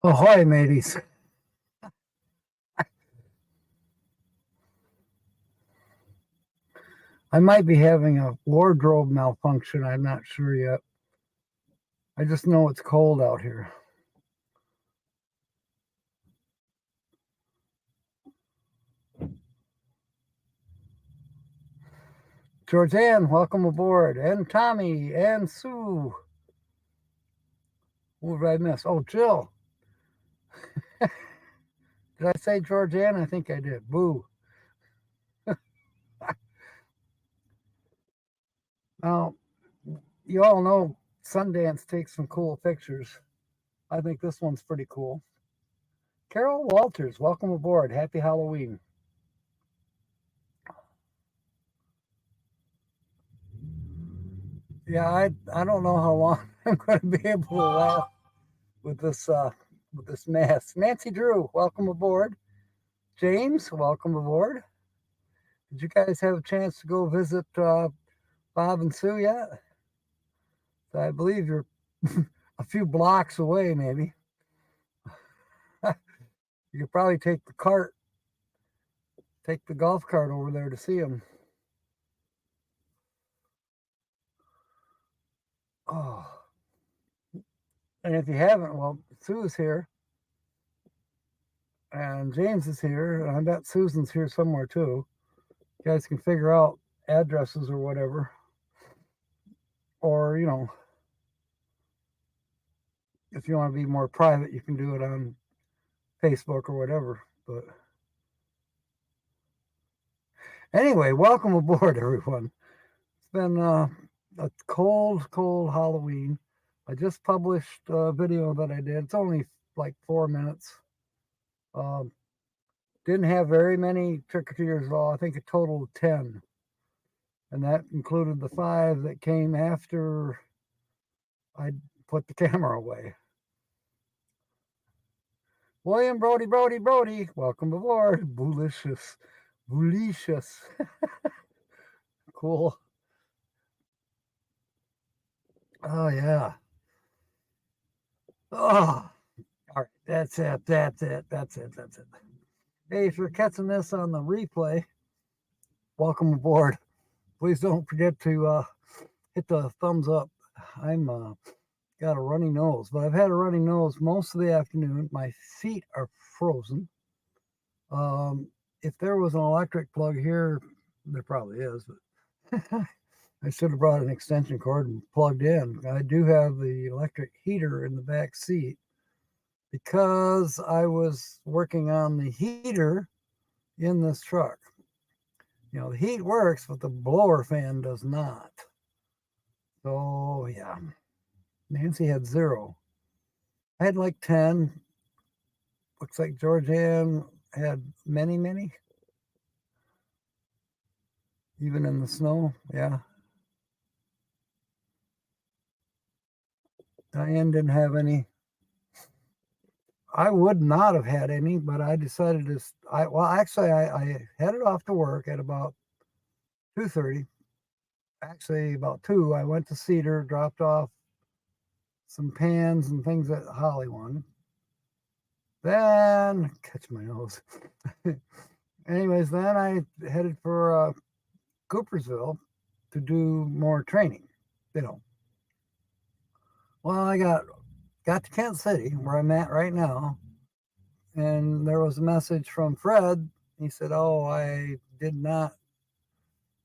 Ahoy, mateys. I might be having a wardrobe malfunction. I'm not sure yet. I just know it's cold out here. Georgianne, welcome aboard. And Tommy and Sue. Who did I miss? Oh, Jill. Did I say Georgianne? I think I did. Boo. Now, you all know Sundance takes some cool pictures. I think this one's pretty cool. Carol Walters, welcome aboard. Happy Halloween. Yeah, I don't know how long I'm going to be able to laugh with this mask. Nancy Drew, welcome aboard. James, welcome aboard. Did you guys have a chance to go visit Bob and Sue yet? I believe you're a few blocks away, maybe. You could probably take the golf cart over there to see them. Oh, and if you haven't, well, Sue's here, and James is here, and I bet Susan's here somewhere too. You guys can figure out addresses or whatever, or if you want to be more private, you can do it on Facebook or whatever. But anyway, welcome aboard, everyone. It's been a cold Halloween. I just published a video that I did. It's only like 4 minutes. Didn't have very many trick-or-treaters at all. I think a total of 10. And that included the 5 that came after I put the camera away. William Brody, welcome aboard. Boolicious. Cool. Oh, yeah. Oh, all right. That's it. Hey, if you're catching this on the replay, welcome aboard. Please don't forget to hit the thumbs up. I'm got a runny nose, but I've had a runny nose most of the afternoon. My feet are frozen. If there was an electric plug here, there probably is, but I should have brought an extension cord and plugged in. I do have the electric heater in the back seat because I was working on the heater in this truck. The heat works, but the blower fan does not. So, yeah. Nancy had 0. I had like 10. Looks like Georgianne had many. Even in the snow, yeah. Diane didn't have any. I would not have had any, but I decided to. I headed off to work at about 2:30. Actually, about 2. I went to Cedar, dropped off some pans and things that Holly wanted. Then catch my nose. Anyways, then I headed for Coopersville to do more training. Well, I got to Kansas City, where I'm at right now, and there was a message from Fred. He said, "Oh, I did not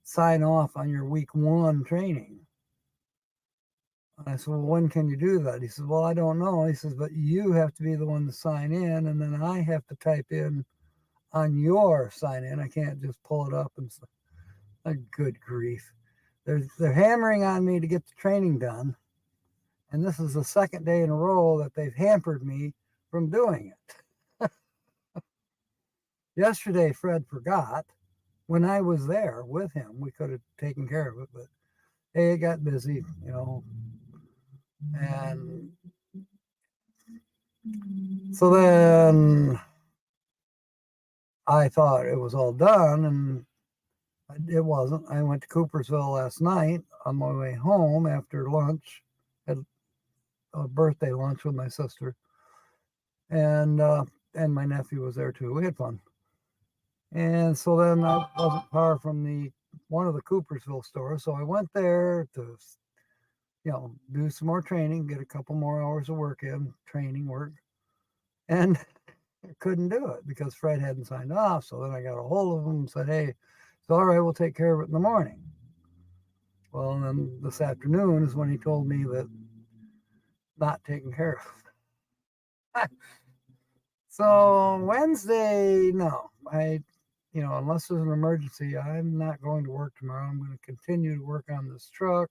sign off on your week 1 training." And I said, "Well, when can you do that?" He said, "Well, I don't know." He says, "But you have to be the one to sign in, and then I have to type in on your sign in. I can't just pull it up and say, oh, good grief. They're hammering on me to get the training done. And this is the second day in a row that they've hampered me from doing it. Yesterday, Fred forgot. When I was there with him, we could have taken care of it, but hey, it got busy, And so then I thought it was all done, and it wasn't. I went to Coopersville last night on my way home after lunch, had a birthday lunch with my sister. and my nephew was there too. We had fun. And so then I wasn't far from one of the Coopersville stores, so I went there to do some more training, get a couple more hours of work in, training work, and I couldn't do it because Fred hadn't signed off. So then I got a hold of him and said, "Hey, it's all right, we'll take care of it in the morning." Well, and then this afternoon is when he told me that not taken care of. So Wednesday, no, unless there's an emergency, I'm not going to work tomorrow. I'm going to continue to work on this truck,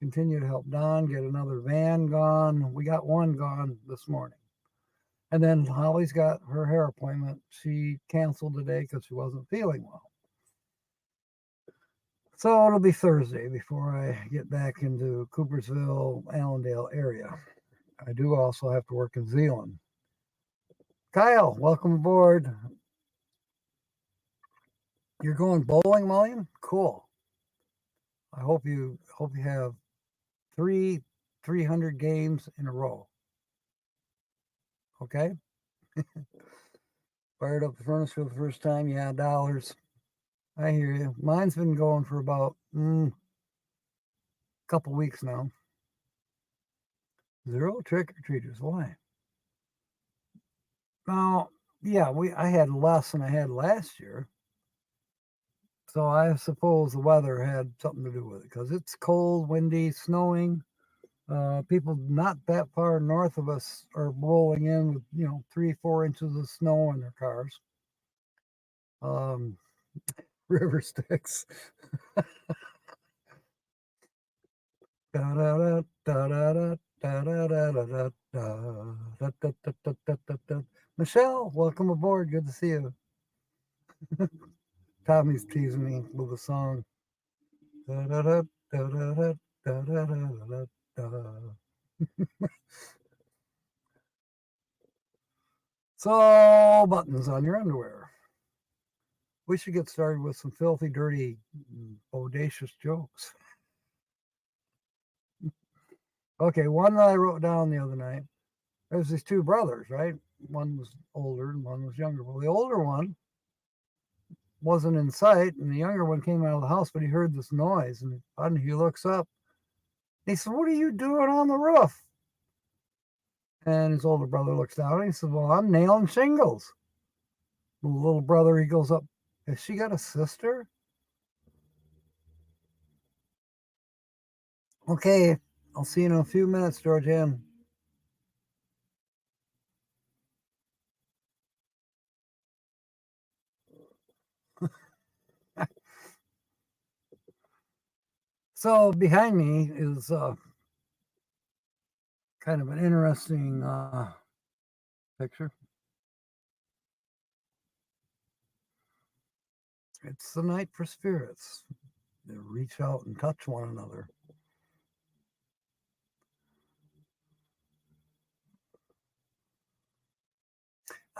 continue to help Don get another van gone. We got one gone this morning. And then Holly's got her hair appointment. She canceled today because she wasn't feeling well. So it'll be Thursday before I get back into Coopersville, Allendale area. I do also have to work in Zeeland. Kyle, welcome aboard. You're going bowling, Mullion? Cool. I hope you have 300 games in a row. Okay? Fired up the furnace for the first time. Yeah, dollars. I hear you. Mine's been going for about a couple weeks now. 0 trick-or-treaters. Why? Now, yeah, I had less than I had last year. So I suppose the weather had something to do with it because it's cold, windy, snowing. People not that far north of us are rolling in with 3-4 inches of snow in their cars. River sticks. Michelle, welcome aboard. Good to see you. Tommy's teasing me with a song. So, buttons on your underwear. We should get started with some filthy, dirty, audacious jokes. Okay, one that I wrote down the other night. There's these two brothers, right? One was older and one was younger. Well, the older one wasn't in sight, and the younger one came out of the house, but he heard this noise, and suddenly he looks up. He said, "What are you doing on the roof?" And his older brother looks down and he said, "Well, I'm nailing shingles." The little brother, he goes up, "Has she got a sister?" Okay, I'll see you in a few minutes, Georgianne. So behind me is kind of an interesting picture. It's the night for spirits. They reach out and touch one another.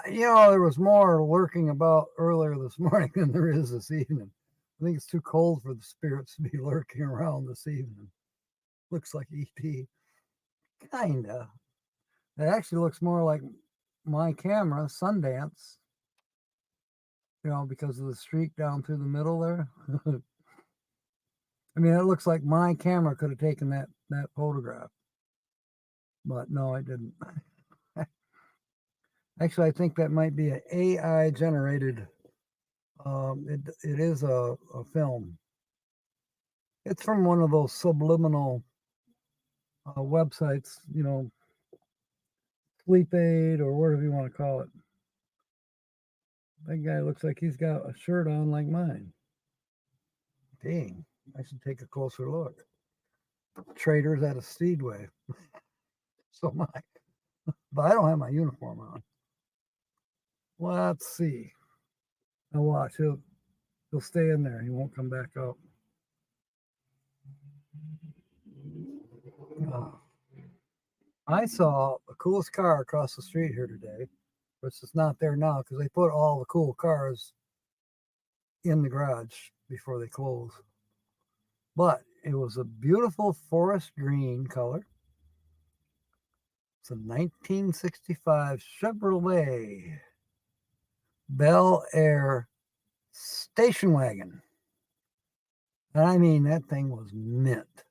There was more lurking about earlier this morning than there is this evening. I think it's too cold for the spirits to be lurking around this evening. Looks like ET. Kinda. It actually looks more like my camera, Sundance. Because of the streak down through the middle there. I mean, it looks like my camera could have taken that photograph. But no, it didn't. Actually, I think that might be an AI generated. It is a film. It's from one of those subliminal websites, Sleep Aid or whatever you want to call it. That guy looks like he's got a shirt on like mine. Dang, I should take a closer look. Traders at a Speedway. So am I. But I don't have my uniform on. Let's see. Now watch, he'll stay in there. He won't come back out. I saw the coolest car across the street here today, which is not there now because they put all the cool cars in the garage before they close. But it was a beautiful forest green color. It's a 1965 Chevrolet Bel Air station wagon. And I mean, that thing was mint.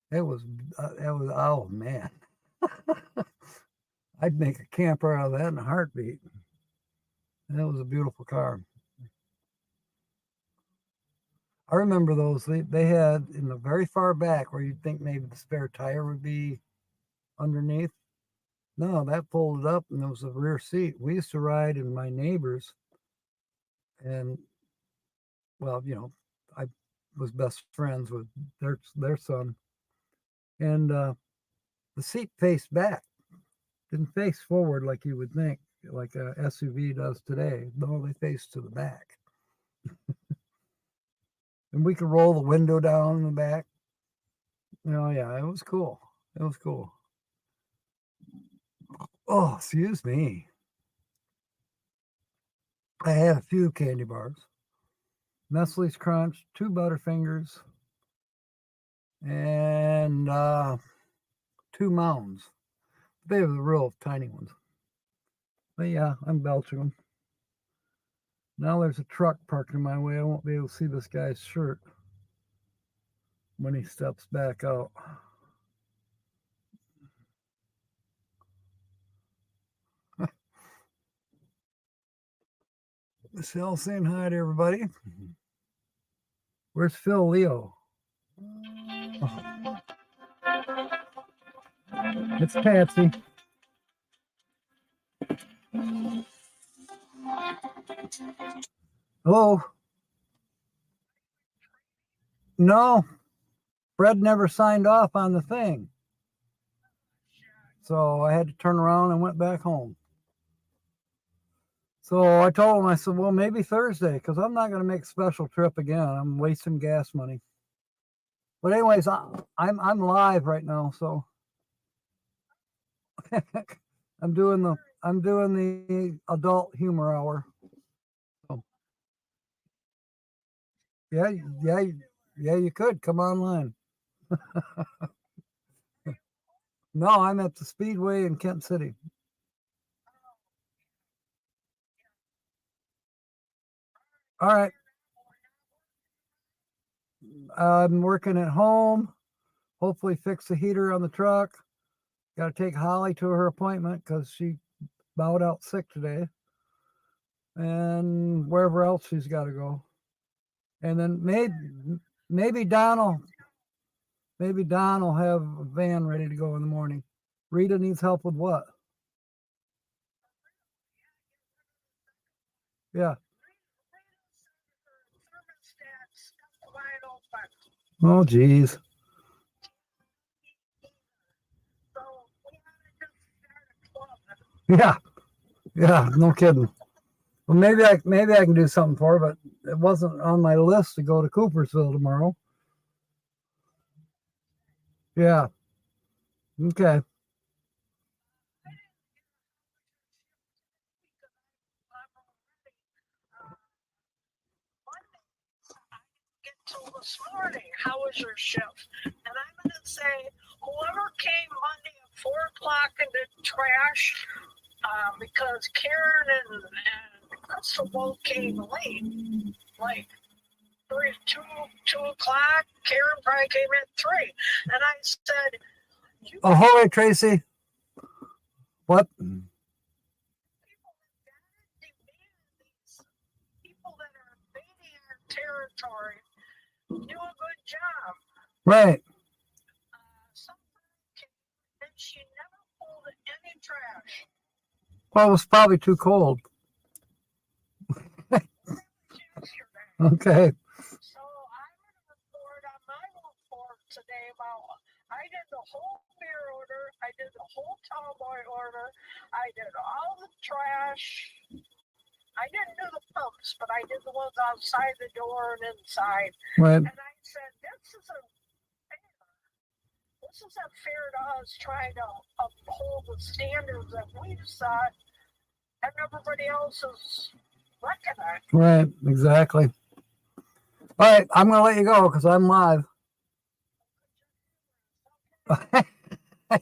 It was, oh man. I'd make a camper out of that in a heartbeat. And it was a beautiful car. I remember those. They had in the very far back where you'd think maybe the spare tire would be underneath. No, that folded up and there was a rear seat. We used to ride in my neighbors, and well, I was best friends with their son, and the seat faced back, didn't face forward like you would think, like a SUV does today. No, they faced to the back. And we could roll the window down in the back. Oh yeah, it was cool. It was cool. Oh, excuse me. I had a few candy bars. Nestle's Crunch, 2 Butterfingers, and 2 Mounds. They were the real tiny ones. But yeah, I'm belching them. Now there's a truck parked in my way. I won't be able to see this guy's shirt when he steps back out. Michelle saying hi to everybody. Where's Phil Leo? Oh. It's Patsy. Hello? No. Fred never signed off on the thing. So I had to turn around and went back home. So I told him, I said, well, maybe Thursday, because I'm not going to make a special trip again. I'm wasting gas money. But anyways, I'm live right now, so I'm doing the adult humor hour. So, yeah, you could come online. No, I'm at the Speedway in Kent City. All right. I'm working at home. Hopefully fix the heater on the truck. Got to take Holly to her appointment because she bowed out sick today. And wherever else she's got to go. And then maybe Don will have a van ready to go in the morning. Rita needs help with what? Yeah. Oh, geez. Yeah, no kidding. Well, maybe I can do something for her, but it wasn't on my list to go to Coopersville tomorrow. Yeah. Okay. Till this morning, how was your shift? And I'm going to say, whoever came Monday at 4 o'clock in the trash, because Karen and Crystal both came late, like 2 o'clock. Karen probably came at 3. And I said, oh, hi, Tracy. What? People that are invading our territory do a good job. Right. And she never pulled any trash. Well, it was probably too cold. Okay. So I'm going to report on my report today about I did the whole beer order, I did the whole tallboy order, I did all the trash. I didn't do the pumps, but I did the ones outside the door and inside. Right. And I said, this isn't fair to us trying to uphold the standards that we've set and everybody else is recognized. Right, exactly. All right, I'm going to let you go because I'm live.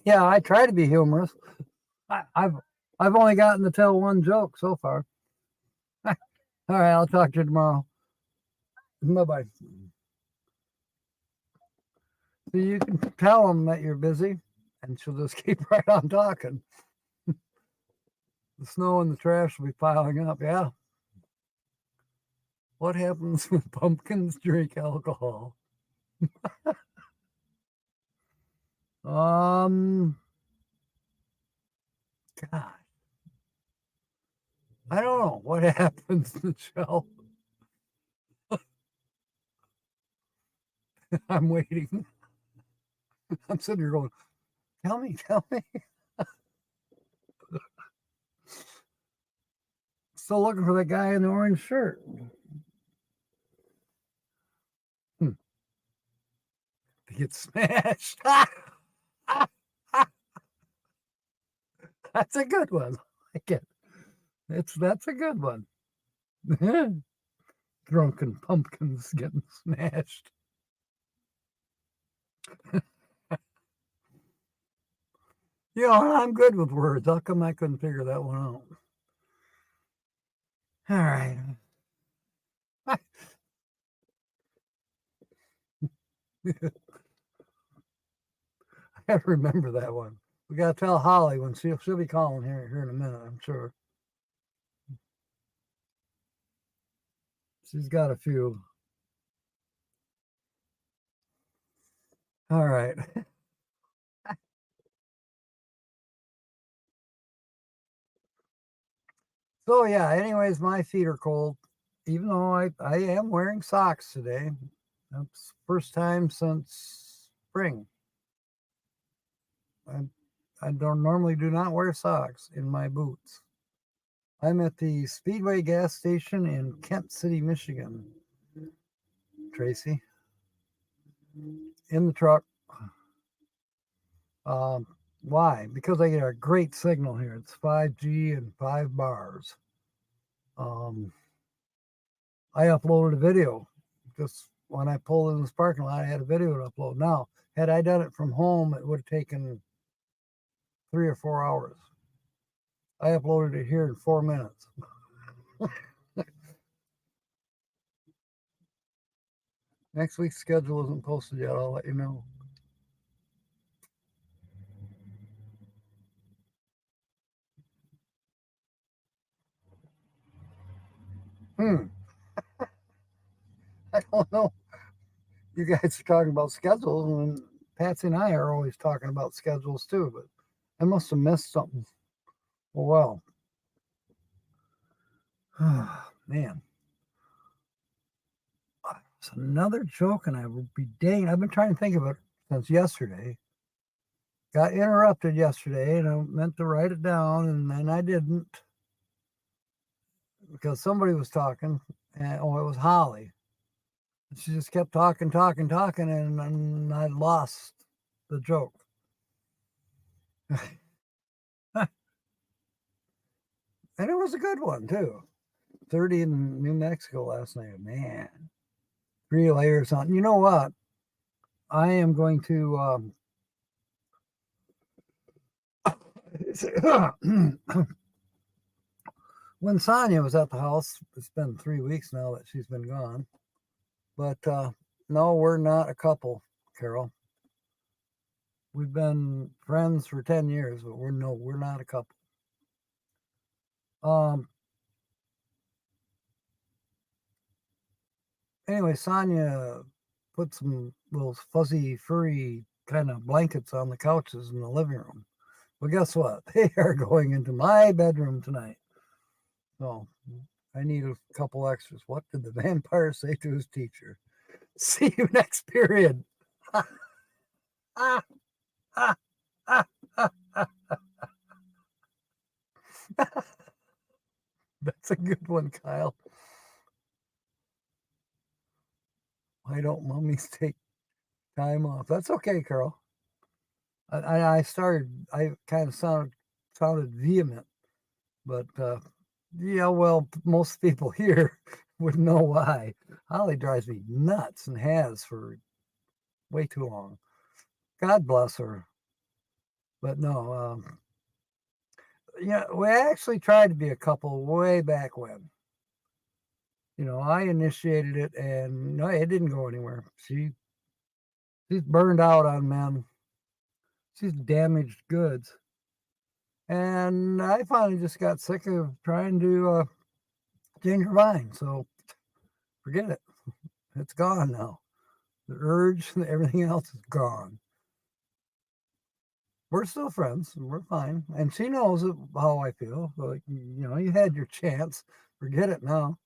Yeah, I try to be humorous. I've only gotten to tell one joke so far. All right, I'll talk to you tomorrow. Bye bye. So you can tell them that you're busy, and she'll just keep right on talking. The snow and the trash will be piling up. Yeah. What happens when pumpkins drink alcohol? Um, God, I don't know what happens, Michelle. I'm waiting. I'm sitting here going, tell me, tell me. Still looking for that guy in the orange shirt. To get smashed. That's a good one. I get that's a good one. Drunken pumpkins getting smashed. You know, I'm good with words. How come I couldn't figure that one out? All right. I have to remember that one. We got to tell Holly when she'll be calling here in a minute, I'm sure. She's got a few. All right. So yeah, anyways, my feet are cold, even though I am wearing socks today. That's first time since spring. I, I don't normally do not wear socks in my boots. I'm at the Speedway gas station in Kent City, Michigan. Tracy, in the truck. Why? Because I get a great signal here. It's 5G and 5 bars. I uploaded a video just when I pulled in this parking lot. I had a video to upload. Now, had I done it from home, it would have taken 3 or 4 hours. I uploaded it here in 4 minutes. Next week's schedule isn't posted yet. I'll let you know. I don't know. You guys are talking about schedules, and Patsy and I are always talking about schedules too, but I must have missed something. Well, man. It's another joke, and I will be dang. I've been trying to think of it since yesterday. Got interrupted yesterday, and I meant to write it down, and then I didn't because somebody was talking, and it was Holly. She just kept talking, and I lost the joke. And it was a good one too. 30 in New Mexico last night. Man, 3 layers on. You know what? I am going to. When Sonia was at the house, it's been 3 weeks now that she's been gone. But no, we're not a couple, Carol. We've been friends for 10 years, but we're not a couple. Anyway, Sonia put some little fuzzy, furry kind of blankets on the couches in the living room. Well, guess what? They are going into my bedroom tonight. So I need a couple extras. What did the vampire say to his teacher? See you next period. That's a good one, Kyle. Why don't mummies take time off? That's okay, Carol. I kind of sounded vehement, but yeah, well, most people here would know why. Holly drives me nuts and has for way too long. God bless her. But no, yeah, we actually tried to be a couple way back when. I initiated it, and no, it didn't go anywhere. She's burned out on men. She's damaged goods, and I finally just got sick of trying to change her mind. So forget it. It's gone now. The urge, everything else is gone. We're still friends. And we're fine, and she knows how I feel. Like, you had your chance. Forget it now.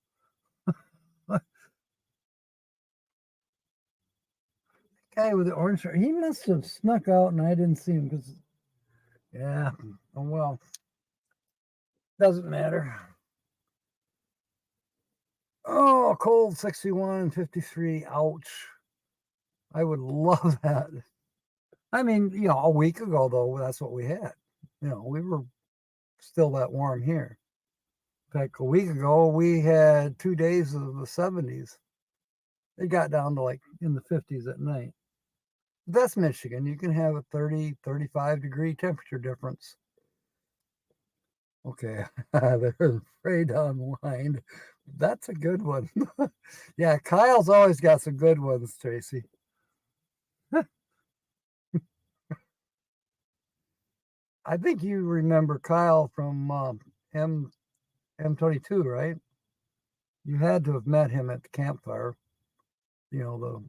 Guy with the orange shirt, he must have snuck out and I didn't see him because, yeah, oh well, doesn't matter. Oh, cold 61 and 53. Ouch. I would love that. I mean, a week ago, though, that's what we had. We were still that warm here. In fact, a week ago, we had 2 days of the 70s. It got down to like in the 50s at night. That's Michigan. You can have a 30, 35-degree temperature difference. Okay, there's Afraid to Unwind. That's a good one. Yeah, Kyle's always got some good ones, Tracy. I think you remember Kyle from M22, right? You had to have met him at the campfire. The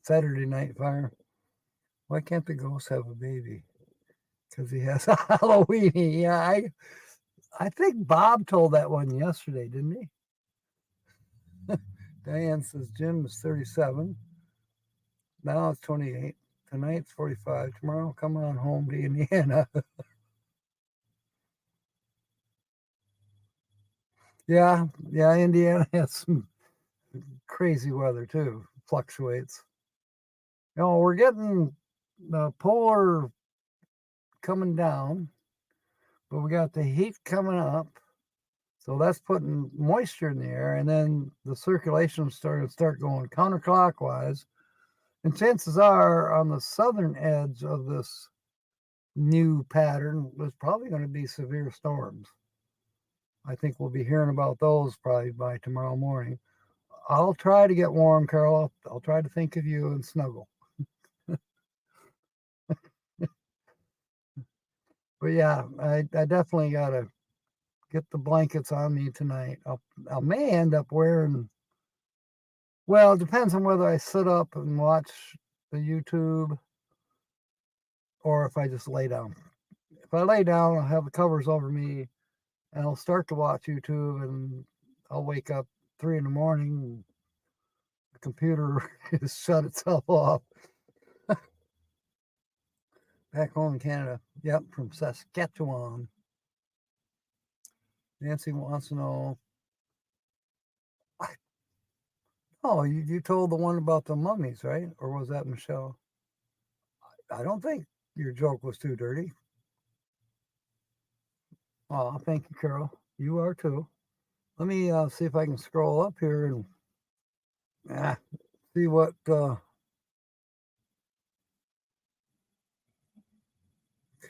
Saturday night fire. Why can't the ghost have a baby? Because he has a Halloweeny. Yeah, I think Bob told that one yesterday, didn't he? Diane says Jim is 37. Now it's 28. Tonight's 45. Tomorrow, come on home to Indiana. Yeah, Indiana has some crazy weather too. Fluctuates. We're getting the polar coming down, but we got the heat coming up. So that's putting moisture in the air, and then the circulation is starting to start going counterclockwise. And chances are on the southern edge of this new pattern, there's probably going to be severe storms. I think we'll be hearing about those probably by tomorrow morning. I'll try to get warm, Carol. I'll try to think of you and snuggle. But yeah, I definitely got to get the blankets on me tonight. I may end up wearing, well, it depends on whether I sit up and watch the YouTube or if I just lay down. If I lay down, I'll have the covers over me and I'll start to watch YouTube and I'll wake up 3 in the morning and the computer has shut itself off. Back home in Canada. Yep, from Saskatchewan. Nancy wants to know. Oh, you told the one about the mummies, right? Or was that Michelle? I don't think your joke was too dirty. Oh, thank you, Carol. You are too. Let me see if I can scroll up here and see what.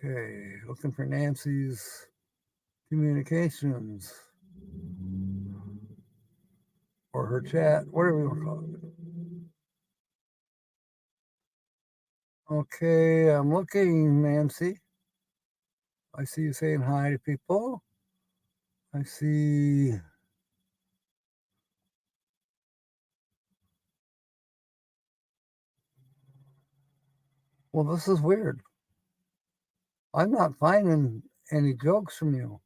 Okay, looking for Nancy's communications or her chat, whatever you want to call it. Okay, I'm looking, Nancy. I see you saying hi to people. I see. Well, this is weird. I'm not finding any jokes from you.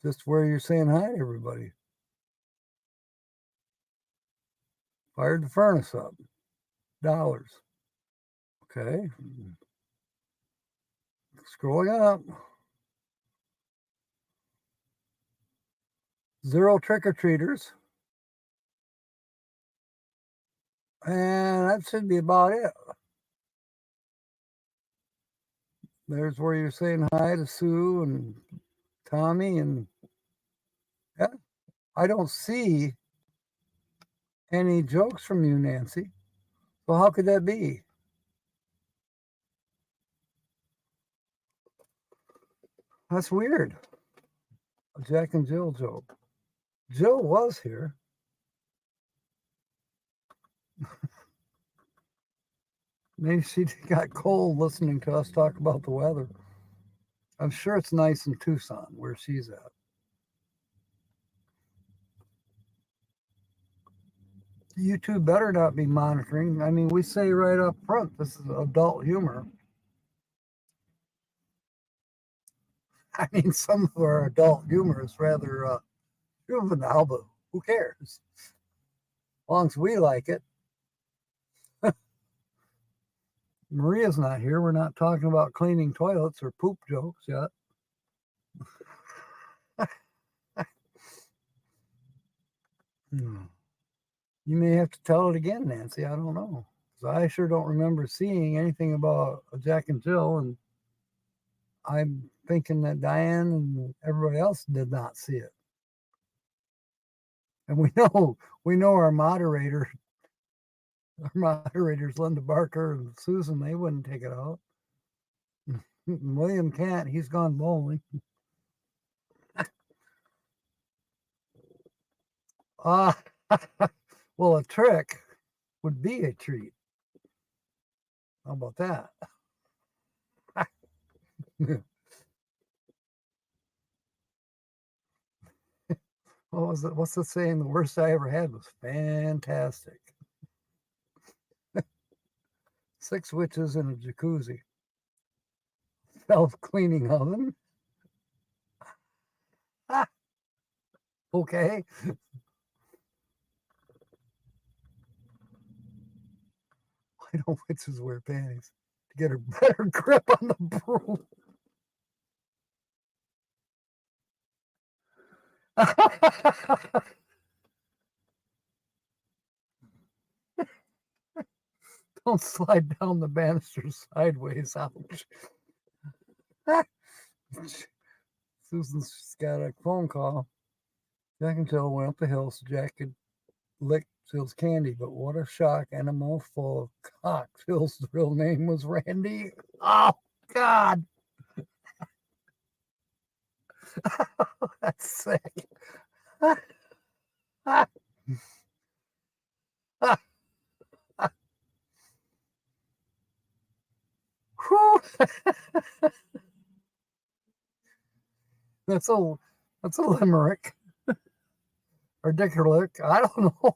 Just where you're saying hi to everybody. Fired the furnace up. Dollars. Okay. Scrolling up. 0 trick-or-treaters. And that should be about it. There's where you're saying hi to Sue and Tommy, and yeah, I don't see any jokes from you, Nancy. Well, how could that be? That's weird. A Jack and Jill joke. Jill was here. Maybe she got cold listening to us talk about the weather. I'm sure it's nice in Tucson where she's at. You two better not be monitoring. I mean, we say right up front, this is adult humor. I mean, some of our adult humor is rather juvenile, but who cares? As long as we like it. Maria's not here. We're not talking about cleaning toilets or poop jokes yet. You may have to tell it again, Nancy. I don't know. Because I sure don't remember seeing anything about a Jack and Jill, and I'm thinking that Diane and everybody else did not see it. And we know our moderators, Linda Barker and Susan, they wouldn't take it out. William can't. He's gone bowling. Well, a trick would be a treat. How about that? What was it? What's the saying? The worst I ever had was fantastic. 6 witches in a jacuzzi. Self-cleaning oven. Okay. Why don't witches wear panties? To get a better grip on the broom. Don't slide down the banisters sideways. Ouch. Susan's got a phone call. Jack and Jill went up the hill so Jack could lick Jill's candy, but what a shock and a mouthful of cock. Jill's real name was Randy. Oh, God. That's sick. That's a limerick or dickerlick. I don't know.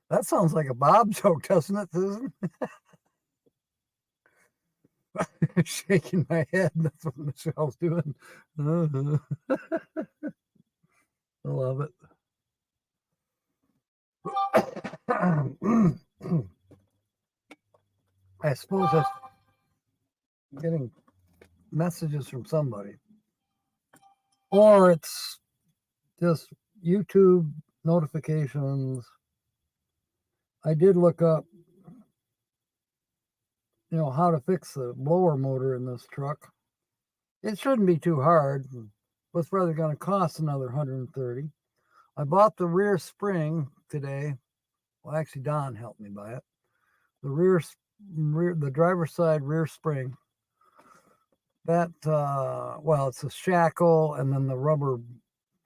That sounds like a Bob joke, doesn't it, Susan? Shaking my head. That's what Michelle's doing. I love it. I suppose I'm getting messages from somebody, or it's just YouTube notifications. I did look up, how to fix the blower motor in this truck. It shouldn't be too hard, but it's rather going to cost another $130. I bought the rear spring today. Well, actually, Don helped me buy it. The driver's side rear spring. That, it's a shackle and then the rubber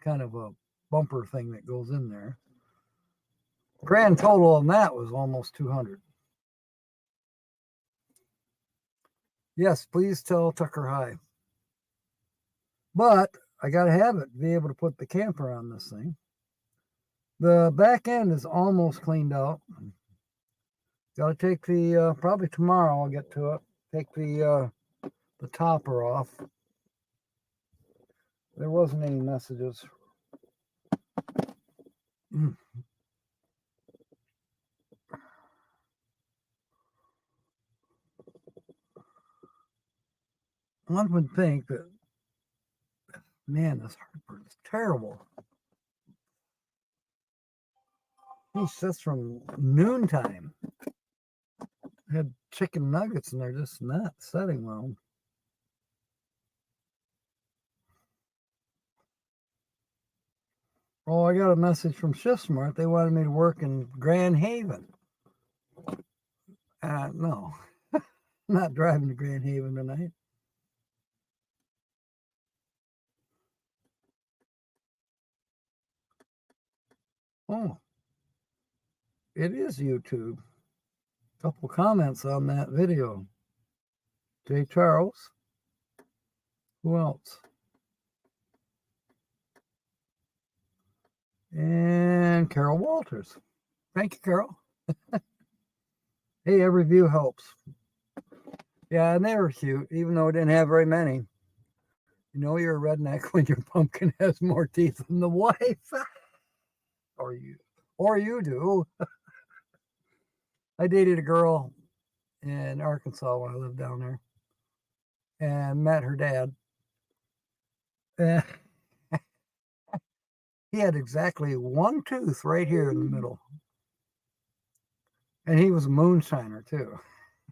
kind of a bumper thing that goes in there. Grand total on that was almost $200. Yes, please tell Tucker hi. But I got to have it to be able to put the camper on this thing. The back end is almost cleaned out. Got to take the, probably tomorrow I'll get to it, take the topper off. There wasn't any messages. One would think that, man, this heartburn is terrible. That's from noontime. I had chicken nuggets and they're just not setting well. Oh, I got a message from Shift Smart. They wanted me to work in Grand Haven. No, not driving to Grand Haven tonight. Oh, it is YouTube. Couple comments on that video. Jay Charles. Who else? And Carol Walters. Thank you, Carol. Hey, every view helps. Yeah, and they were cute, even though it didn't have very many. You know you're a redneck when your pumpkin has more teeth than the wife. Or you do. I dated a girl in Arkansas when I lived down there and met her dad. And he had exactly one tooth right here in the middle. And he was a moonshiner too.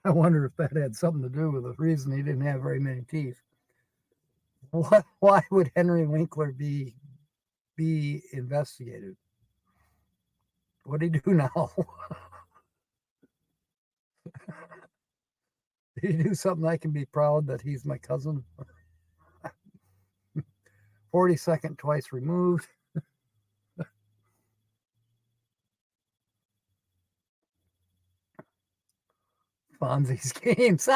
I wonder if that had something to do with the reason he didn't have very many teeth. Why would Henry Winkler be investigated? What did he do now? Did he do something I can be proud that he's my cousin? 42nd twice removed. Fonzie's games.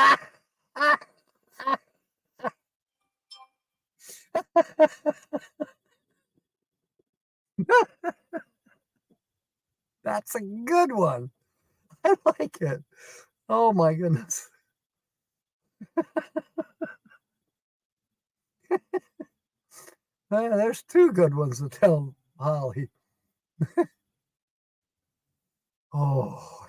That's a good one. I like it. Oh my goodness. There's two good ones to tell Holly. Oh.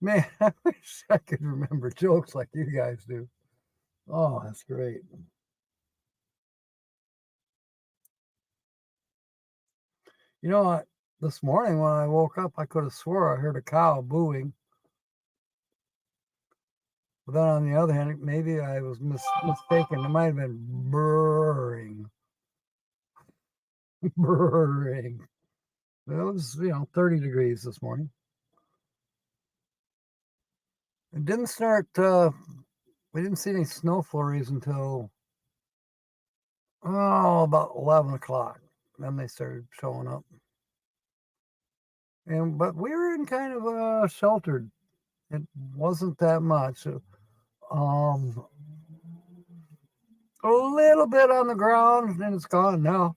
Man, I wish I could remember jokes like you guys do. Oh, that's great. You know what? This morning when I woke up, I could have swore I heard a cow booing. But then on the other hand, maybe I was mistaken. It might have been burring. Burring. It was, 30 degrees this morning. It didn't start, we didn't see any snow flurries until, about 11 o'clock. Then they started showing up. But we were in kind of sheltered. It wasn't that much. A little bit on the ground, and it's gone now.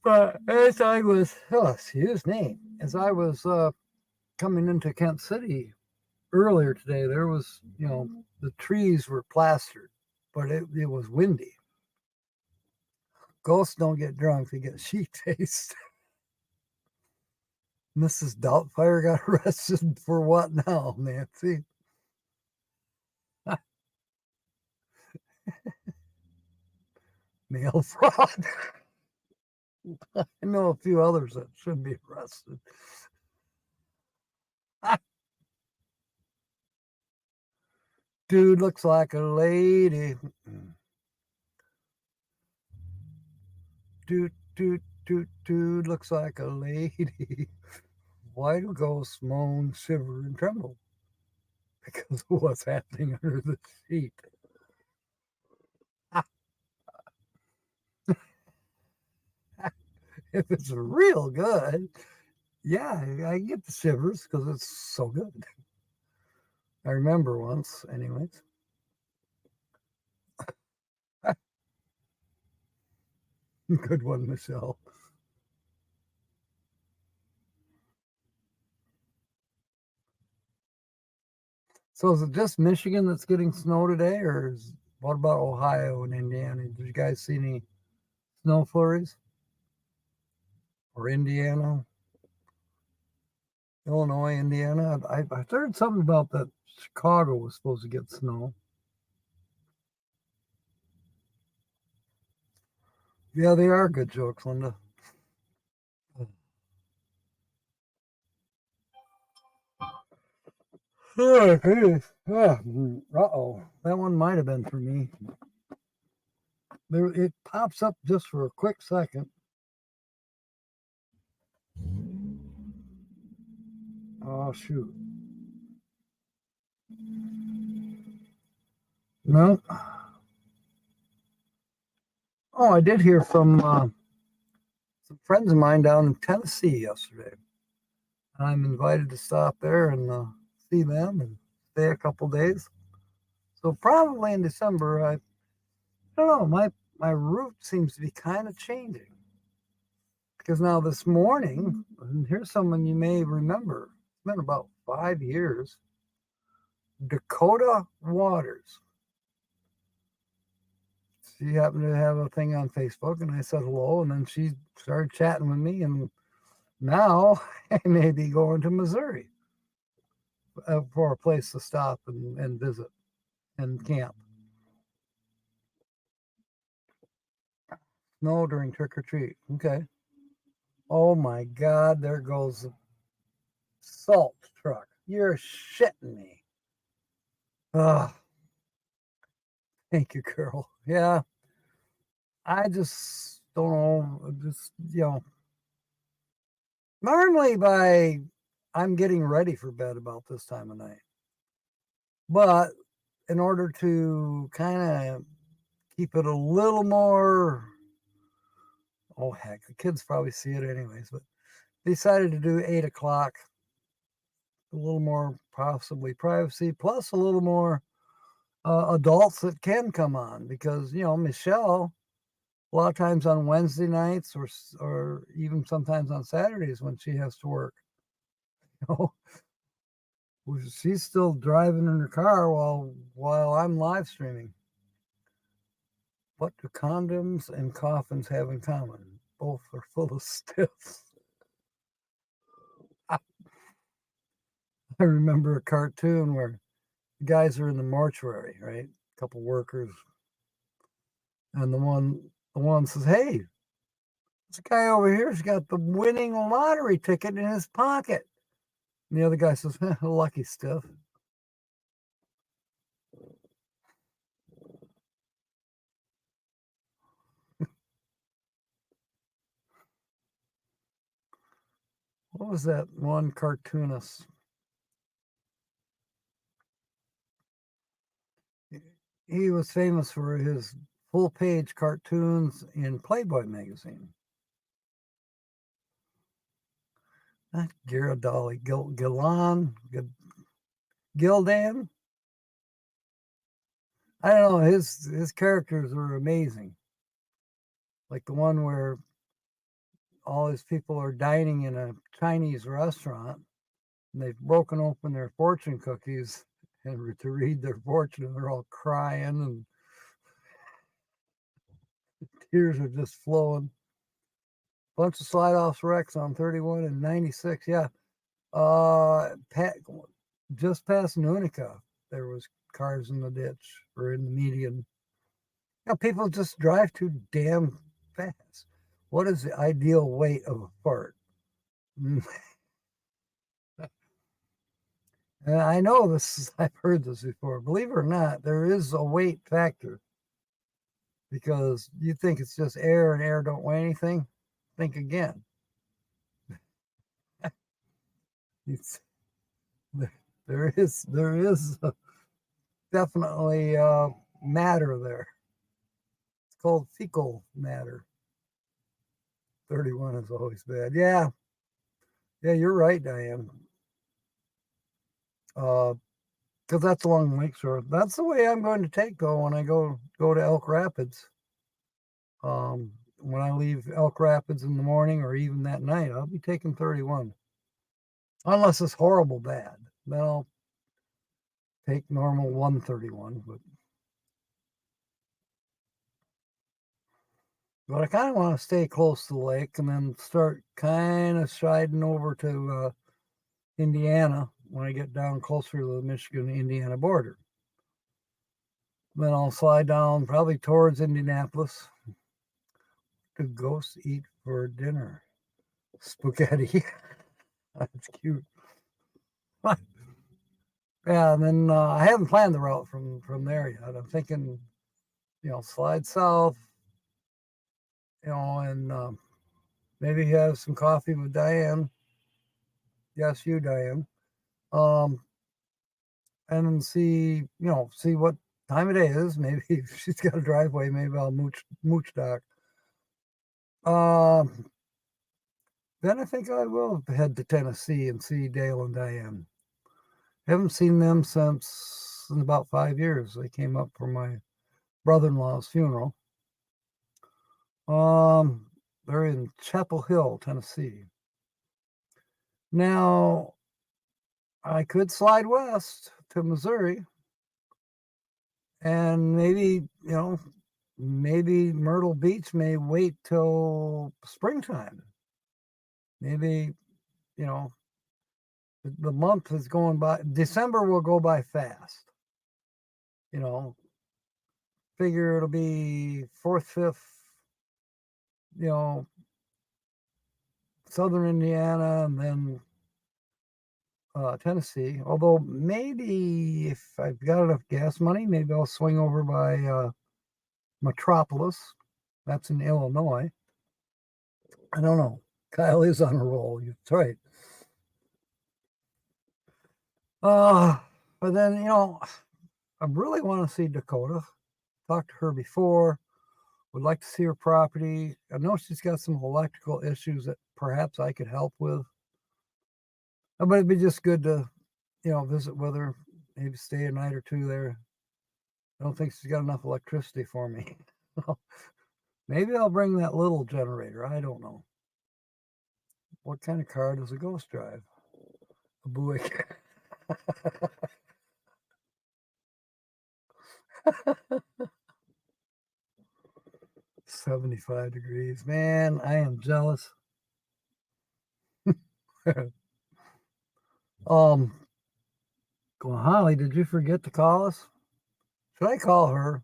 But as I was, as I was coming into Kent City earlier today, there was, the trees were plastered, but it was windy. Ghosts don't get drunk, they get sheet taste. Mrs. Doubtfire got arrested for what now, Nancy? Mail fraud. I know a few others that should be arrested. Dude looks like a lady. Dude looks like a lady. Why do ghosts moan, shiver, and tremble? Because of what's happening under the sheet. If it's real good, yeah, I get the shivers because it's so good. I remember once, anyways. Good one, Michelle. So is it just Michigan that's getting snow today, or what about Ohio and Indiana? Did you guys see any snow flurries? Or Indiana? Illinois, Indiana? I heard something about that Chicago was supposed to get snow. Yeah, they are good jokes, Linda. Uh-oh, that one might have been for me. It pops up just for a quick second. Oh, shoot. No. Oh, I did hear from some friends of mine down in Tennessee yesterday. I'm invited to stop there and see them and stay a couple days. So probably in December. I don't know. My route seems to be kind of changing because now this morning, and here's someone you may remember. It's been about 5 years. Dakota Waters. She happened to have a thing on Facebook, and I said hello, and then she started chatting with me, and now I may be going to Missouri for a place to stop and visit and camp. No, during trick or treat. Okay. Oh my God, there goes the salt truck. You're shitting me. Oh, thank you, girl. Yeah, I just don't know. Just, normally I'm getting ready for bed about this time of night. But in order to kind of keep it a little more, oh heck, the kids probably see it anyways, but decided to do 8 o'clock, a little more possibly privacy, plus a little more adults that can come on because, Michelle, a lot of times on Wednesday nights or even sometimes on Saturdays when she has to work, she's still driving in her car while I'm live streaming. What do condoms and coffins have in common? Both are full of stiffs. I remember a cartoon where the guys are in the mortuary, right? A couple workers, and the one says, "Hey, this guy over here's got the winning lottery ticket in his pocket." And the other guy says, "Lucky stiff." What was that one cartoonist? He was famous for his full page cartoons in Playboy magazine. Not Ghirardelli, Gildan. I don't know. His characters were amazing. Like the one where all these people are dining in a Chinese restaurant and they've broken open their fortune cookies and to read their fortune, and they're all crying and tears are just flowing. Bunch of slide offs wrecks on 31 and 96. Yeah. Just past Nunica, there was cars in the ditch or in the median. People just drive too damn fast. What is the ideal weight of a fart? And I know this, I've heard this before. Believe it or not, there is a weight factor because you think it's just air and air don't weigh anything. Think again. There is definitely matter there. It's called fecal matter. 31 is always bad. Yeah, you're right, Diane. Because that's along Lakeshore. That's the way I'm going to take though when I go to Elk Rapids. When I leave Elk Rapids in the morning or even that night, I'll be taking 31. Unless it's horrible bad, then I'll take normal 131. But I kind of want to stay close to the lake and then start kind of sliding over to Indiana when I get down closer to the Michigan-Indiana border. Then I'll slide down probably towards Indianapolis to ghost eat for dinner. Spaghetti. That's cute. Yeah, and then I haven't planned the route from there yet. I'm thinking, slide south, and maybe have some coffee with Diane. Yes, you, Diane. And then see what time of day is. Maybe if she's got a driveway, maybe I'll mooch dock. Then I think I will head to Tennessee and see Dale and Diane. Haven't seen them since in about 5 years. They came up for my brother-in-law's funeral. They're in Chapel Hill, Tennessee. Now, I could slide west to Missouri, and maybe Myrtle Beach may wait till springtime. Maybe, the month is going by. December will go by fast. Figure it'll be 4th, 5th, southern Indiana, and then Tennessee. Although maybe if I've got enough gas money, maybe I'll swing over by Metropolis. That's in Illinois. I don't know. Kyle is on a roll. That's right. But then, I really want to see Dakota. Talked to her before. Would like to see her property. I know she's got some electrical issues that perhaps I could help with. But it'd be just good to, visit with her. Maybe stay a night or two there. I don't think she's got enough electricity for me. Maybe I'll bring that little generator. I don't know. What kind of car does a ghost drive? A Buick. 75 degrees. Man, I am jealous. Holly, did you forget to call us? Should I call her?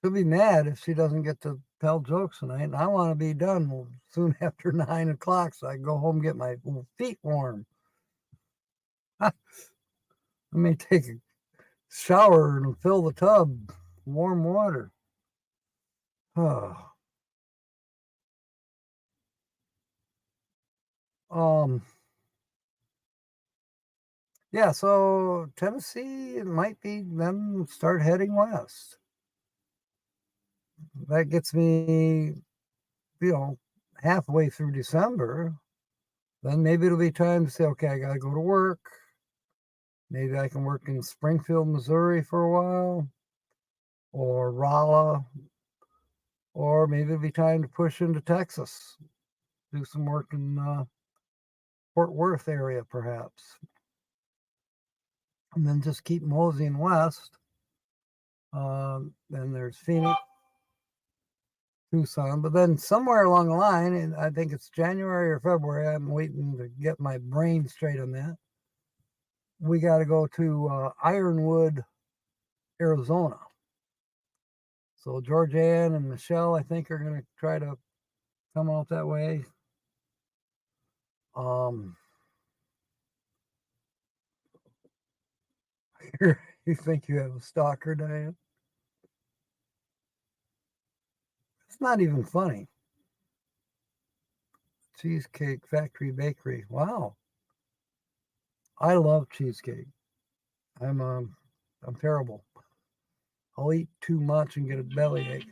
She'll be mad if she doesn't get to tell jokes tonight. And I want to be done soon after 9 o'clock so I can go home and get my feet warm. Let me take a shower and fill the tub with warm water. Yeah, so Tennessee, it might be them start heading west. That gets me, halfway through December. Then maybe it'll be time to say, okay, I got to go to work. Maybe I can work in Springfield, Missouri for a while, or Rolla, or maybe it'll be time to push into Texas, do some work in Fort Worth area, perhaps. And then just keep moseying west. Then there's Phoenix, Tucson, but then somewhere along the line, and I think it's January or February, I'm waiting to get my brain straight on that. We got to go to Ironwood, Arizona. So Georgianne and Michelle, I think, are going to try to come out that way. You think you have a stalker, Diane? It's not even funny. Cheesecake Factory Bakery. Wow. I love cheesecake. I'm terrible. I'll eat too much and get a bellyache.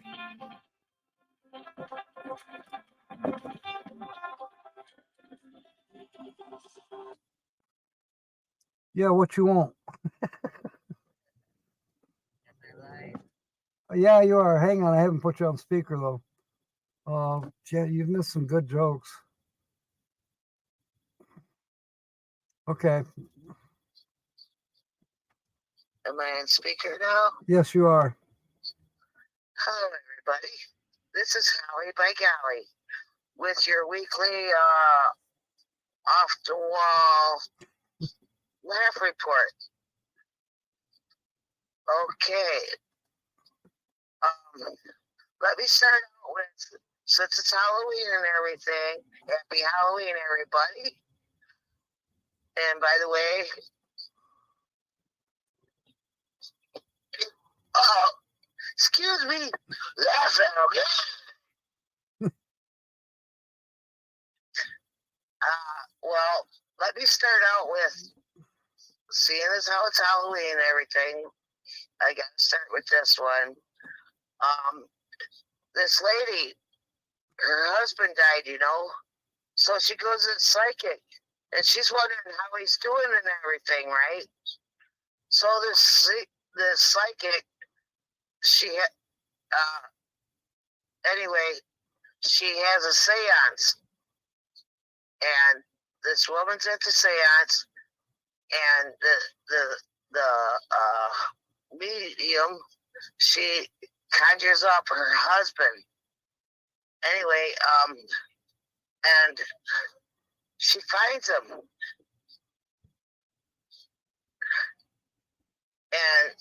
Yeah, what you want? Yeah, you are. Hang on, I haven't put you on speaker though. Yeah, you've missed some good jokes. Okay. Am I on speaker now? Yes, you are. Hello, everybody. This is Howie by Golly with your weekly off the wall laugh report. Okay. Let me start out with, since it's Halloween and everything, happy Halloween, everybody. And by the way, excuse me, laughing, okay? Well, let me start out with seeing as how it's Halloween and everything. I gotta start with this one. This lady, her husband died, so she goes to the psychic, and she's wondering how he's doing and everything, right? So this psychic, anyway, she has a seance, and this woman's at the seance, and the medium, she conjures up her husband. Anyway, and she finds him, and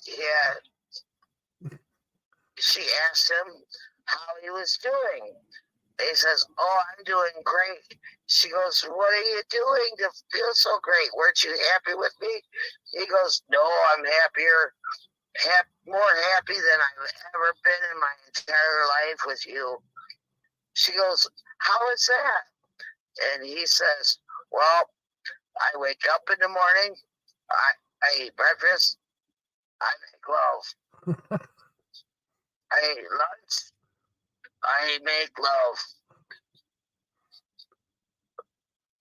she asked him how he was doing. He says, "Oh, I'm doing great." She goes, "What are you doing to feel so great? Weren't you happy with me?" He goes, "No, I'm happier, more happy than I've ever been in my entire life with you." She goes, "How is that?" And he says, "Well, I wake up in the morning, I eat breakfast, I make love. I eat lunch, I make love.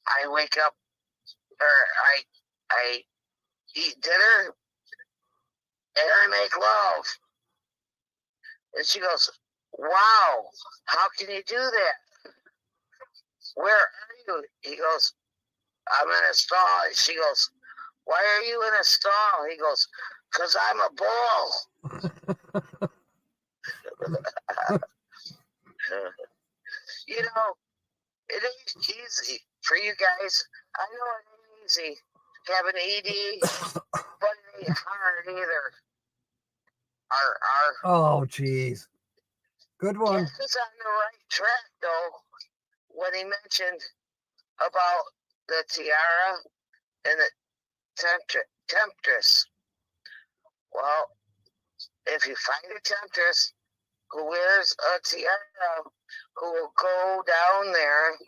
I wake up, or I eat dinner, and I make love." And she goes, "Wow, how can you do that? Where are you?" He goes, "I'm in a stall." And she goes, "Why are you in a stall?" He goes, "'Cause I'm a bull." It ain't easy for you guys. I know it ain't easy having ED, but it ain't hard either. Oh, jeez. Good one. Jack is on the right track, though, when he mentioned about the tiara and the temptress. Well, if you find a temptress who wears a tiara, who will go down there,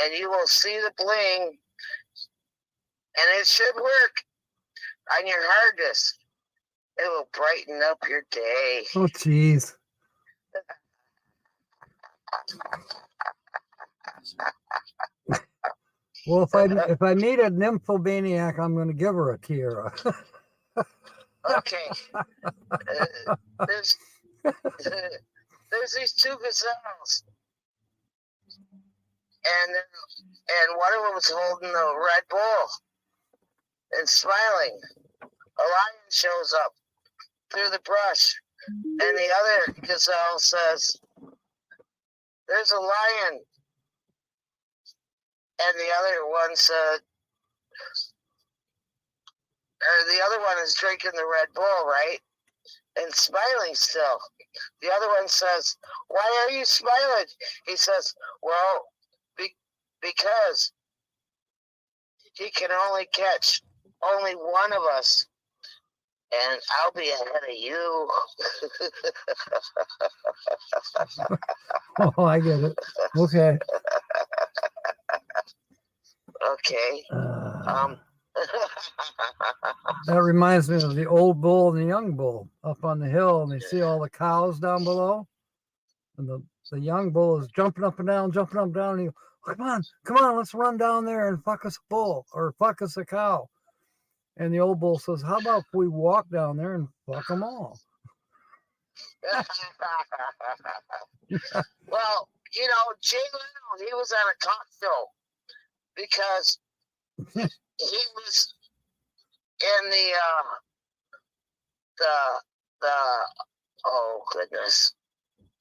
and you will see the bling, and it should work on your hard disk. It will brighten up your day. Oh, jeez. Well, if I meet a nymphomaniac, I'm going to give her a tiara. Okay. There's these two gazelles, and one of them was holding a Red Bull and smiling. A lion shows up through the brush, and the other gazelle says, "There's a lion." And the other one said, or the other one is drinking the Red Bull, right? And smiling still. The other one says, "Why are you smiling?" He says, "Well, because he can only catch only one of us, and I'll be ahead of you." Oh, I get it. Okay. Okay. That reminds me of the old bull and the young bull up on the hill, and they see all the cows down below, and the young bull is jumping up and down, and he goes, come on, let's run down there and fuck us a bull or fuck us a cow. And the old bull says, "How about if we walk down there and fuck them all?" Well, Jay Leno, he was on a talk show because he was in the oh goodness,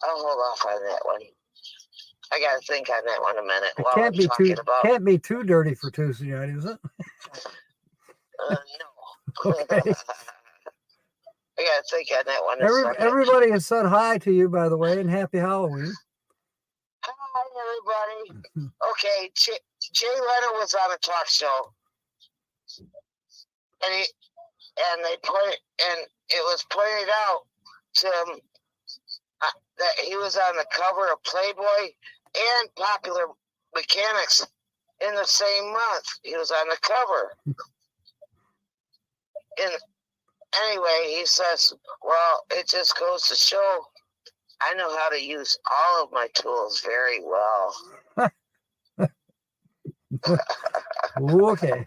I'll hold off on that one. I gotta think on that one a minute. It can't be too dirty for Tuesday night, is it? No. Okay. I gotta think on that one. Everybody has said hi to you, by the way, and happy Halloween. Hi, everybody. Okay, Jay Leno was on a talk show, and it was pointed out to him that he was on the cover of Playboy and Popular Mechanics in the same month. He was on the cover. And anyway, he says, well, it just goes to show I know how to use all of my tools very well. Okay.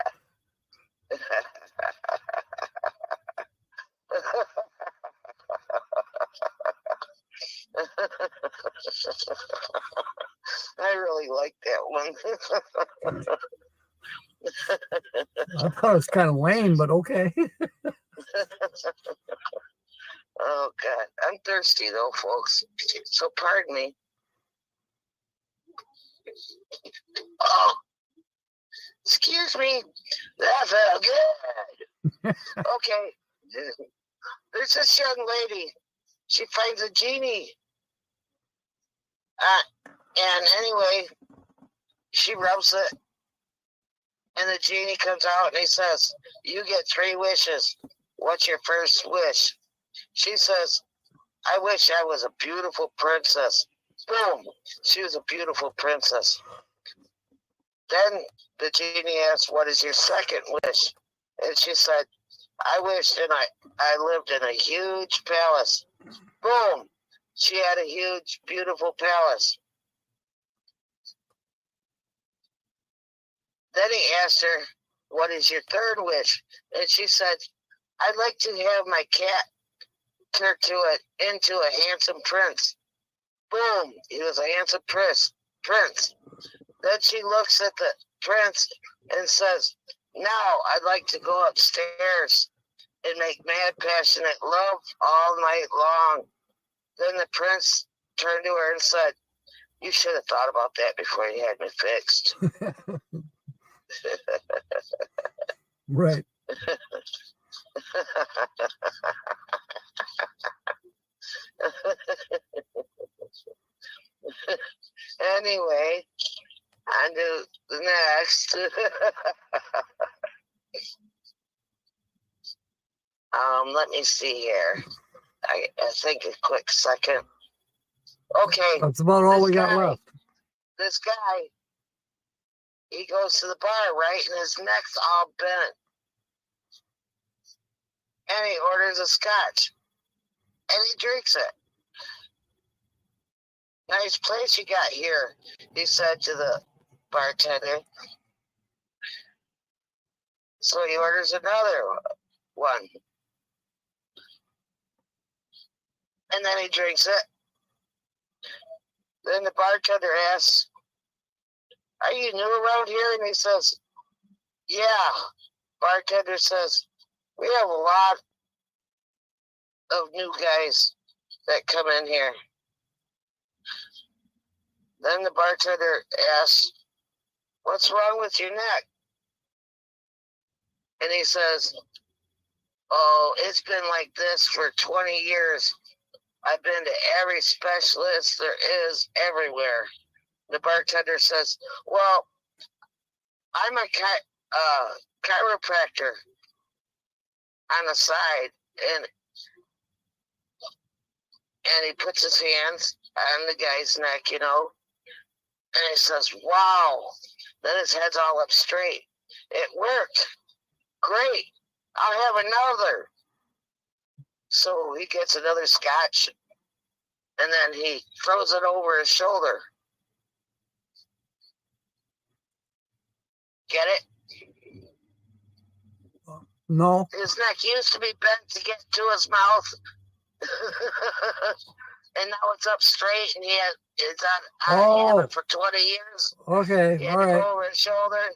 I really like that one. I thought it was kind of lame, but okay. Oh, God. I'm thirsty, though, folks. So pardon me. Oh, excuse me. That felt good. Okay. There's this young lady. She finds a genie. And anyway, she rubs it. And the genie comes out and he says, you get 3 wishes. What's your first wish? She says, I wish I was a beautiful princess. Boom. She was a beautiful princess. Then the genie asked, what is your second wish? And she said, I wished and I lived in a huge palace. Boom. She had a huge, beautiful palace. Then he asked her, what is your third wish? And she said, I'd like to have my cat turn into a handsome prince. Boom, he was a handsome prince. Then she looks at the prince and says, now I'd like to go upstairs and make mad, passionate love all night long. Then the prince turned to her and said, you should have thought about that before you had me fixed. Right. Anyway, on to the next. Let me see here. I think a quick second. Okay. That's about all we got left. This guy, he goes to the bar, right? And his neck's all bent. And he orders a scotch. And he drinks it. Nice place you got here, he said to the bartender. So he orders another one. And then he drinks it. Then the bartender asks, are you new around here? And he says, yeah. Bartender says, we have a lot of new guys that come in here. Then the bartender asks, what's wrong with your neck? And he says, oh, it's been like this for 20 years. I've been to every specialist there is everywhere. The bartender says, well, I'm a chiropractor on the side. And he puts his hands on the guy's neck, you know. And he says, wow. Then his head's all up straight. It worked. Great. I'll have another. So he gets another scotch. And then he throws it over his shoulder. Get it? No. His neck used to be bent to get to his mouth. And now it's up straight, and it's on it for 20 years. Okay, all right. Go over his shoulder.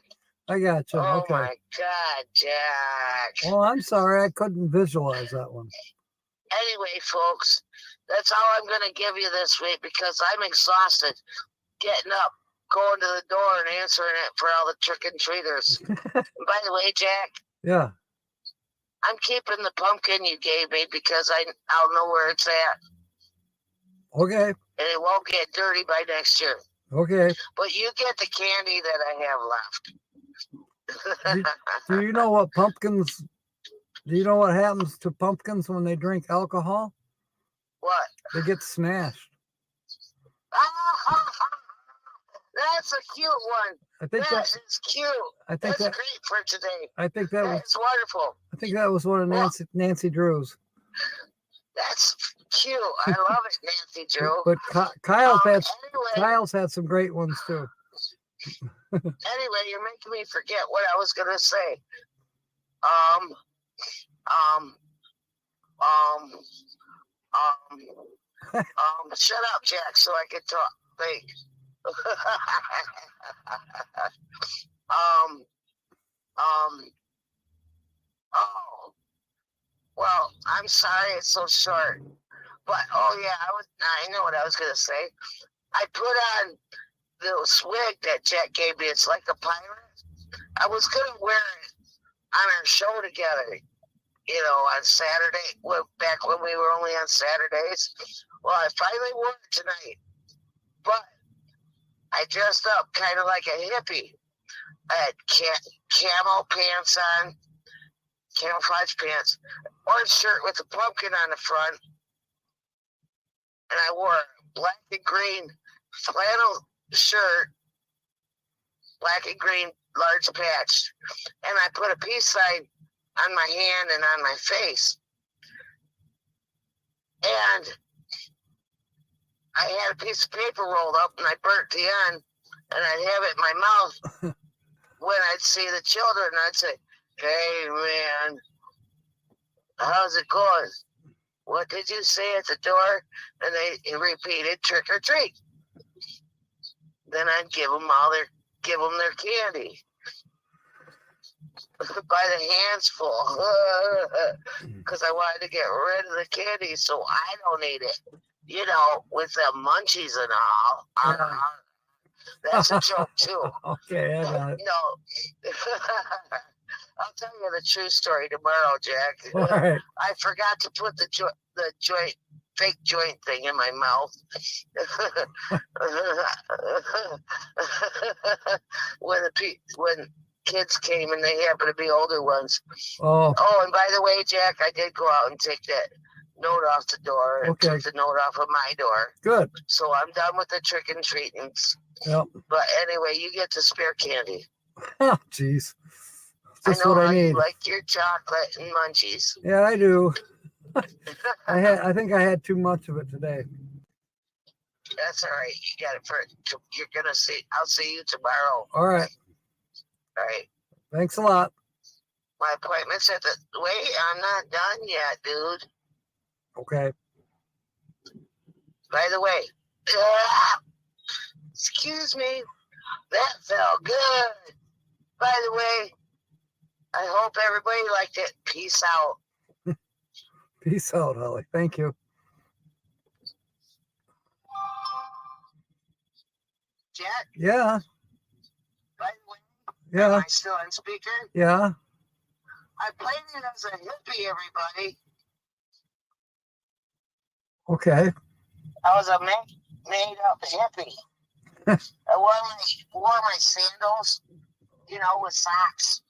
I got you. Oh, okay. my God, Jack. Well, I'm sorry. I couldn't visualize that one. Anyway, folks, that's all I'm going to give you this week because I'm exhausted getting up, going to the door, and answering it for all the trick-and-treaters. By the way, Jack. Yeah. I'm keeping the pumpkin you gave me because I'll know where it's at. Okay. And it won't get dirty by next year. Okay. But you get the candy that I have left. Do you know what pumpkins? Do you know what happens to pumpkins when they drink alcohol? What? They get smashed. That's a cute one. I think That is cute. I think That's that great for today. I think that was That's wonderful. I think that was one of Well, Nancy Drew's. That's cute. I love it, Nancy Drew. But Kyle's Anyway, had some great ones too. anyway, you're making me forget what I was gonna say. Um, um, shut up, Jack, so I can talk. Think. um, oh, well, I'm sorry it's so short. But oh yeah, I know what I was gonna say. I put on the wig that Jack gave me. It's like a pirate. I was gonna wear it on our show together, on Saturday, back when we were only on Saturdays. Well, I finally wore it tonight, but I dressed up kind of like a hippie. I had camo pants on, camouflage pants, orange shirt with a pumpkin on the front, and I wore a black and green flannel shirt, black and green large patch, and I put a peace sign on my hand and on my face. And I had a piece of paper rolled up and I burnt the end, and I'd have it in my mouth when I'd see the children. I'd say, "Hey man, how's it going? What did you say at the door?" And they repeated, "Trick or treat." Then I'd give them their candy by the hands full, because I wanted to get rid of the candy so I don't eat it. With the munchies and all. That's a joke too. Okay, I got it. No. I'll tell you the true story tomorrow, Jack. All right. I forgot to put the fake joint thing in my mouth. when kids came and they happened to be older ones. Oh, and by the way, Jack, I did go out and take that note off the door and took the note off of my door. good. So I'm done with the trick and treatings. Yep. But anyway, you get the spare candy. Oh, jeez. I Just know what how I need. you like your chocolate and munchies. Yeah, I do. I think I had too much of it today. That's all right. You got it you're gonna see. I'll see you tomorrow. All right. All right. Thanks a lot. My appointment's at the. Wait, I'm not done yet, dude. Okay. By the way, excuse me. That felt good. By the way, I hope everybody liked it. Peace out. Peace out, Holly. Thank you. Jack, Yeah. by the way, Yeah. am I still on speaker? Yeah. I played it as a hippie, everybody. Okay. I was a made up hippie. I wore my sandals, with socks.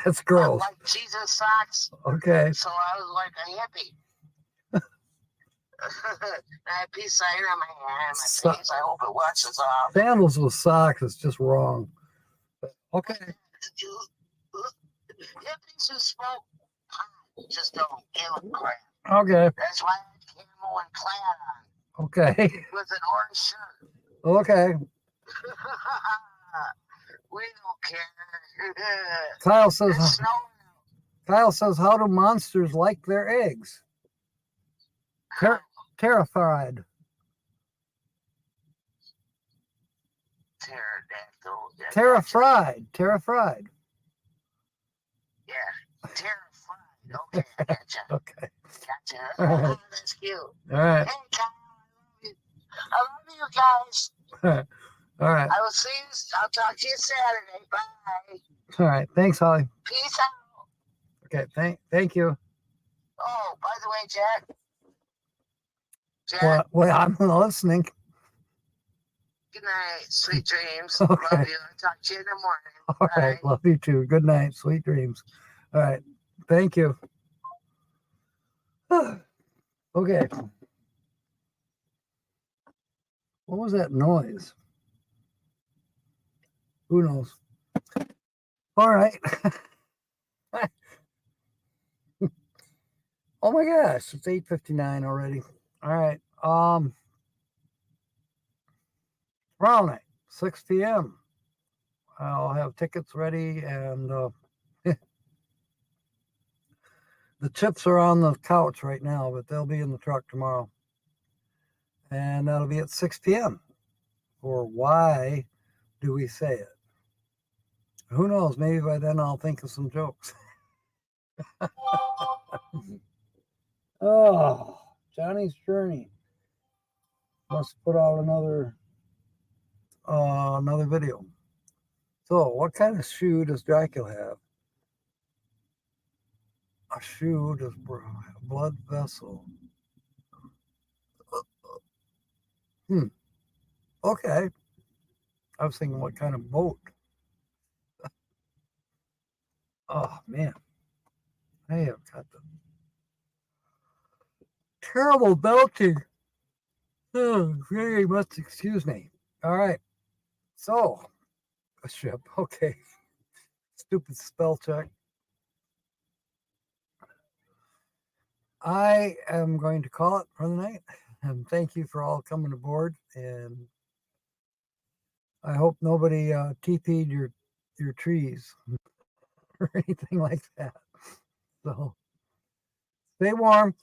That's gross. Like Jesus socks. Okay. So I was like a hippie. I had peace sign on my hand and my face. I hope it washes off. Sandals with socks is just wrong. But, okay. Hippies who smoke pot just don't give a crap. Okay. That's why I had camo and plaid on Okay. with an orange shirt. Okay. We don't care. Kyle It's says, how do monsters like their eggs? Terrified. Pterodactyl. Yeah, Terrified. Yeah, terrified. Okay, I gotcha. Okay. Gotcha. All right. That's cute. All right. Hey, Kyle, I love you guys. All right. I will see you. I'll talk to you Saturday. Bye. All right. Thanks, Holly. Peace out. Okay. Thank you. Oh, by the way, Jack. Well, I'm listening. Good night. Sweet dreams. Okay. Love you. I'll talk to you in the morning. All right. Bye. Love you too. Good night. Sweet dreams. All right. Thank you. Okay. What was that noise? Who knows? All right. Oh my gosh, it's 8:59 already. All right. Tomorrow night, 6 p.m. I'll have tickets ready, and the chips are on the couch right now, but they'll be in the truck tomorrow. And that'll be at 6 p.m. Or why do we say it? Who knows? Maybe by then I'll think of some jokes. Oh, Johnny's Journey must put out another video. So, what kind of shoe does Dracula have? A shoe does blood vessel. Okay. I was thinking, what kind of boat? Oh man, I have got the terrible belching. Oh, very much excuse me. All right. So, a ship. Okay. Stupid spell check. I am going to call it for the night. And thank you for all coming aboard. And I hope nobody TP'd your trees or anything like that. So stay warm.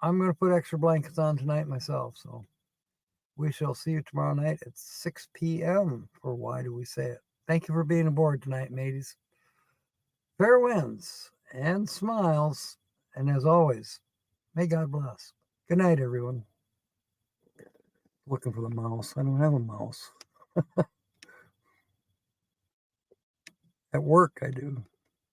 I'm going to put extra blankets on tonight myself. So we shall see you tomorrow night at 6 p.m. for Why Do We Say It? Thank you for being aboard tonight, mateys. Fair winds and smiles. And as always, may God bless. Good night, everyone. Looking for the mouse. I don't have a mouse. At work, I do.